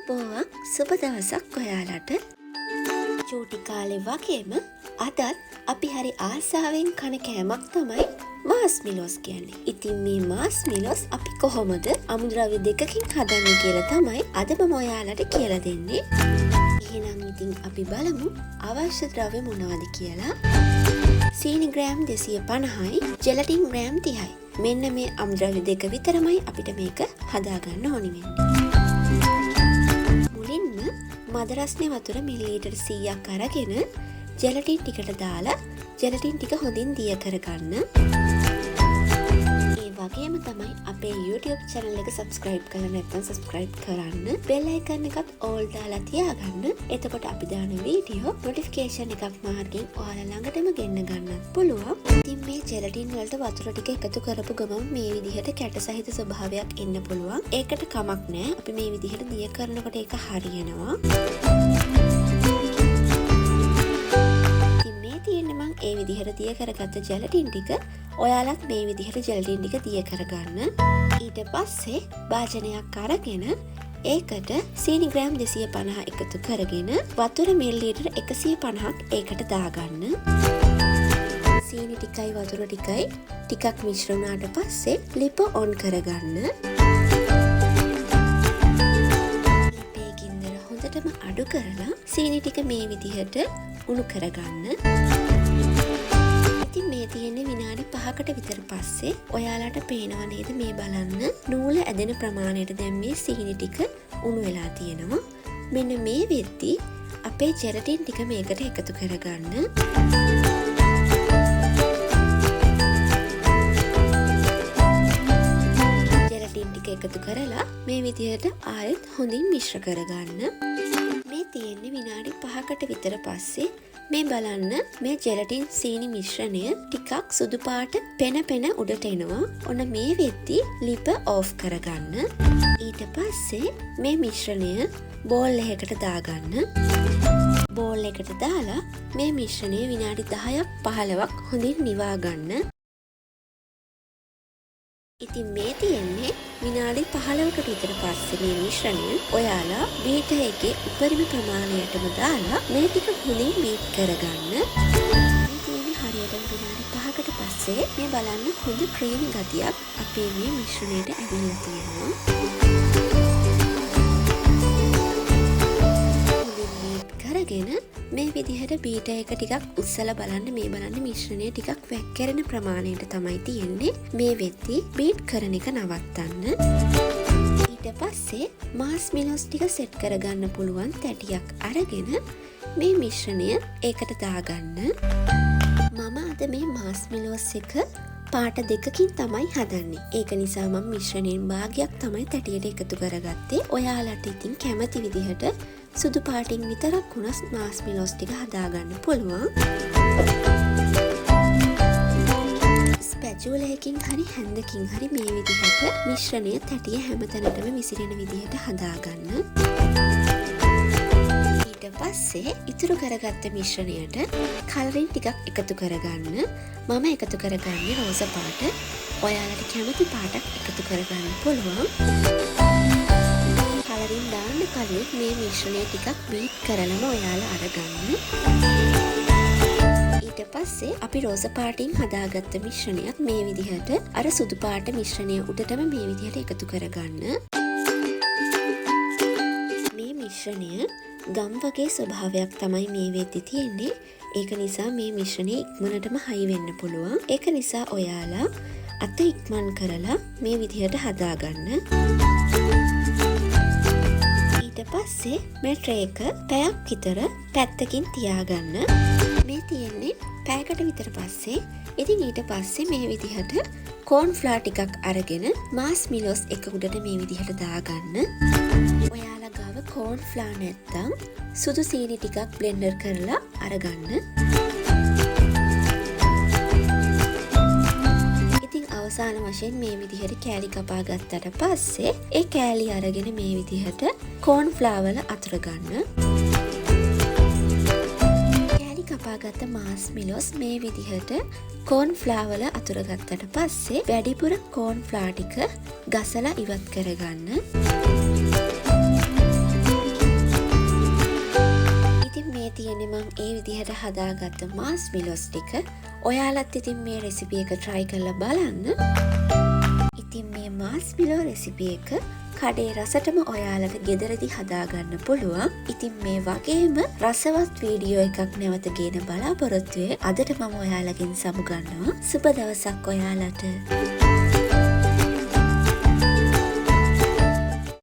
ආයුබෝවන් සුබ දවසක් ඔයාලට. චූටි කාලේ වගේම අදත් අපි හරි ආසාවෙන් කන කෑමක් තමයි මාස්මිලෝස් කියන්නේ. ඉතින් මේ මාස්මිලෝස් අපි කොහොමද අමුද්‍රව්‍ය දෙකකින් හදන්නේ කියලා තමයි අද මම ඔයාලට කියලා දෙන්නේ. එහෙනම් ඉතින් අපි බලමු අවශ්‍ය ද්‍රව්‍ය මොනවද කියලා. සීනි ග්‍රෑම් 250යි, ජෙලටින් ග්‍රෑම් 30යි. මෙන්න මේ අමුද්‍රව්‍ය දෙක විතරමයි අපිට මේක හදාගන්න ඕනි වෙන්නේ. මද රස්නේ වතුර මිලිලීටර් 100ක් අරගෙන ජෙලටින් ටිකට දාලා ජෙලටින් ටික හොඳින් දිය කරගන්න. ඒ වගේම තමයි අපේ YouTube channel එක subscribe කරලා නැත්නම් subscribe කරන්න. bell icon එකත් all දාලා තියාගන්න. එතකොට අපි දාන වීඩියෝ notification එකක් මාර්ගෙන් ඔයාලා ළඟටම ගෙන්න ගන්නත් පුළුවන්. ඉතින් මේ ජෙලටින් වලට වතුර ටික එකතු කරපු ගමන් මේ විදිහට කැට සහිත ස්වභාවයක් එන්න පුළුවන්. ඒකට කමක් නැහැ. අපි මේ විදිහට දිය කරනකොට ඒක හරියනවා. ඒ විදිහට දිය කරගත්ත ජෙලටින් ටික ඔයාලත් මේ විදිහට ජෙලටින් ටික දිය කරගන්න. ඊට පස්සේ භාජනයක් අරගෙන ඒකට සීනි ග්‍රෑම් 250 එකතු කරගෙන වතුර මිලිලීටර් 150ක් ඒකට දාගන්න. සීනි ටිකයි වතුර ටිකයි ටිකක් මිශ්‍ර වුණාට පස්සේ ලිප ඔන් කරගන්න. ලිපේ ගින්දර හොඳටම අඩු කරලා සීනි ටික මේ විදිහට උණු කරගන්න. ඉතින් මේ තියෙන්නේ විනාඩි 5කට විතර පස්සේ ඔයාලට පේනව නේද මේ බලන්න නූල ඇදෙන ප්‍රමාණයට දැන් මේ සීනි ටික උණු වෙලා තියෙනවා. මෙන්න මේ වෙද්දී අපේ ජෙලටින් ටික මේකට එකතු කරගන්න. ජෙලටින් ටික එකතු කරලා මේ විදිහට ආයෙත් හොඳින් මිශ්‍ර කරගන්න. මේ තියෙන්නේ විනාඩි 5කට විතර පස්සේ මේ බලන්න මේ ජෙලටින් සීනි මිශ්‍රණය ටිකක් සුදු පාට පෙන උඩට එනවා. ඔන්න මේ වෙද්දී ලිප ඕෆ් කරගන්න. ඊට පස්සේ මේ මිශ්‍රණය බෝල් එකකට දාගන්න. බෝල් එකට දාලා මේ මිශ්‍රණය විනාඩි 10ක් 15ක් හොඳින් නිවා ගන්න. ඉතින් මේ තියෙන්නේ විනාඩි 15කට විතර පස්සේ මේ මිශ්‍රණය ඔයාලා බීටර් එකේ උපරිම ප්‍රමාණයටම දාලා මේ ටික හොඳින් බීට් කරගන්න. මේ තියෙන්නේ හරියට විනාඩි 5කට පස්සේ මේ බලන්න හොඳ ක්‍රීමි ගතියක් අපේ මේ මිශ්‍රණයට ඇවිල්ලා තියෙනවා. කරගෙන මේ විදිහට බීටර් එක ටිකක් උස්සලා බලන්න. මේ බලන්න මිශ්‍රණය ටිකක් වැක්කිරෙන ප්‍රමාණයට තමයි තියෙන්නේ. මේ වෙද්දී බීට් කරන එක නවත්තන්න. ඊට පස්සේ මාස්මිලෝස් ටික සෙට් කරගන්න පුළුවන් තැටියක් අරගෙන මේ මිශ්‍රණය ඒකට දාගන්න. මම අද මේ මාස්මිලෝස් එක පාට දෙකකින් තමයි හදන්නේ. ඒක නිසා මම මිශ්‍රණයෙන් භාගයක් තමයි තැටියට එකතු කරගත්තේ. ඔයාලට ඉතින් කැමති විදිහට සුදු පාටින් විතරක් වුණත් මාස්මිලෝස් ටික හදාගන්න පුළුවන්. ස්පැචුලාකින් හරි හැන්දකින් හරි මේ විදිහට මිශ්‍රණය තැටිය හැමතැනටම විසිරෙන විදිහට හදාගන්න. ඊට පස්සේ ඉතුරු කරගත්ත මිශ්‍රණයට කලරින් ටිකක් එකතු කරගන්න. මම එකතු කරගන්නේ රෝස පාට. ඔයාලට කැමති පාටක් එකතු කරගන්න පුළුවන්. කලරින් දාන්න කලින් මේ මිශ්‍රණය ටිකක් බීට් කරලම ඔයාලා අරගන්න. ඊට පස්සේ අපි රෝස පාටින් හදාගත්ත මිශ්‍රණයක් මේ විදිහට අර සුදු පාට මිශ්‍රණය උඩටම මේ විදිහට එකතු කරගන්න. මේ මිශ්‍රණය ගම් වගේ ස්වභාවයක් තමයි මේ වෙද්දි තියෙන්නේ. ඒක නිසා මේ මිශ්‍රණය ඉක්මනටම හයි වෙන්න පුළුවන්. ඒක නිසා ඔයාලා අත ඉක්මන් කරලා මේ විදිහට හදාගන්න. පස්සේ මේ ට්‍රේ එක පැයක් විතර පැත්තකින් තියාගන්න. මේ තියෙන්නේ පැයකට විතර පස්සේ. ඉතින් ඊට පස්සේ මේ විදිහට කෝන් ෆ්ලවර් ටිකක් අරගෙන මාස්මිලෝස් එක උඩට මේ විදිහට දාගන්න. ඔයාලා ගාව කෝන් ෆ්ලවර් නැත්තම් සුදු සීනි ටිකක් බ්ලෙන්ඩර් කරලා අරගන්න. අවසාන වශයෙන් මේ විදිහට කෑලි කපා ගත්තට පස්සේ ඒ කෑලි අරගෙන මේ විදිහට කෝන් ෆ්ලවර් වල අතුර ගන්න. කෑලි කපාගත්ත මාස්මිලෝස් මේ විදිහට කෝන් ෆ්ලවර් වල අතුර ගත්තට පස්සේ වැඩිපුර කෝන් ෆ්ලවර් ටික ගසලා ඉවත් කරගන්න. හදාගත්ත මාස් මිලොස් ටික ඔයාලත් ඉතින් මේ රෙසිපි එක try කරලා බලන්න. ඉතින් මේ මාස් මිලෝ රෙසිපි එක කඩේ රසටම ඔයාලට ගෙදරදි හදාගන්න පුළුවන්. ඉතින් මේ වගේම රසවත් වීඩියෝ එකක් නැවත ගේන බලාපොරොත්තුවේ අදට මම ඔයාලගෙන් සමුගන්නවා. සුබ දවසක් ඔයාලට.